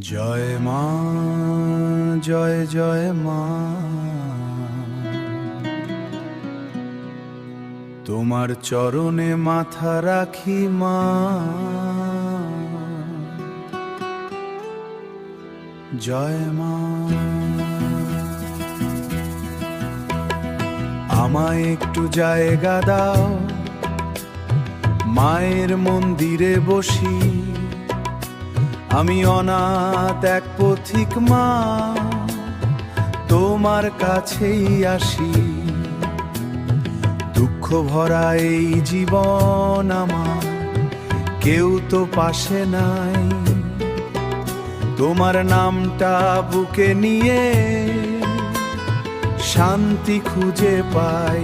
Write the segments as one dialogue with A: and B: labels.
A: জয় মা, জয় জয় মা, তোমার চরণে মাথা রাখি মা। জয় মা, আমায় একটু জায়গা দাও, মায়ের মন্দিরে বসি। আমি অনাথ এক পথিক মা, তোমার কাছেই আসি। দুঃখ ভরা এই জীবন আমার, কেউ তো পাশে নাই। তোমার নামটা বুকে নিয়ে শান্তি খুঁজে পাই।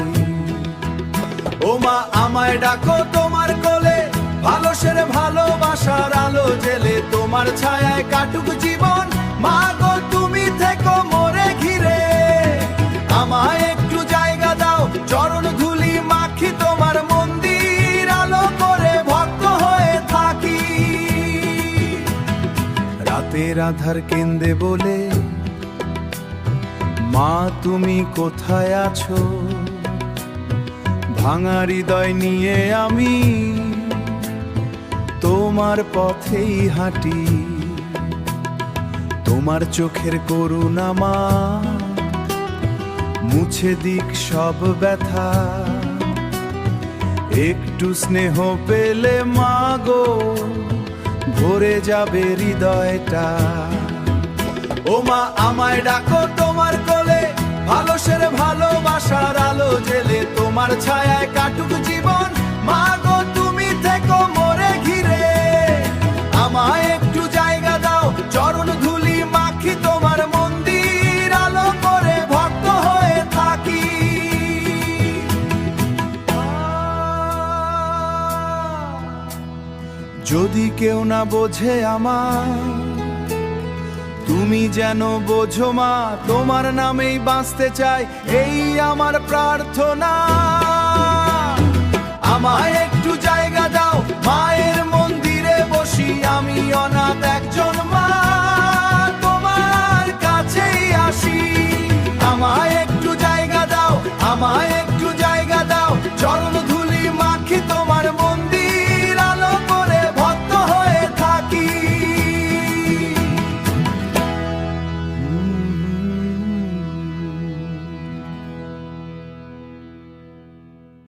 A: ও মা, আমায় ডাকো তোমার কোলে, ভালোসের ভালোবাসার আলো জেলে তোমার ছায়ায় কাটুক জীবন। মা গো, তুমি থেকো মোরে ঘিরে, আমায় একটু জায়গা দাও, চরণ ধুলি মাখি তোমার মন্দির আলো করে ভক্ত হয়ে থাকি। রাতের আধার কেন্দে বলে, মা তুমি কোথায় আছো? ভাঙা হৃদয় নিয়ে আমি তোমার পথেই হাঁটি। তোমার চোখের করুণা মা মুছে দিক সব ব্যথা। একটু স্নেহ পেলে মা গো, ভরে যাবে হৃদয়টা। ও মা, আমায় ডাকো তোমার কোলে, ভালোসের ভালোবাসার আলো জেলে তোমার ছায়ায় কাটুক জীবন। মা গো, তুমি থেকো মোরে ঘিরে, আমায় একটু জায়গা দাও, চরণ ধুলি মাখি তোমার মন্দির আলো করে ভক্ত হয়ে থাকি। যদি কেউ না বোঝে আমার, তুমি যেন বোঝো মা, তোমার নামেই বাঁচতে চাই, এই আমার প্রার্থনা। আমায় একটু জায়গা দাও, মায়ের মন্দিরে বসি। আমি অনাথ একজন মা, তোমার কাছেই আসি। আমায় একটু জায়গা দাও, আমায়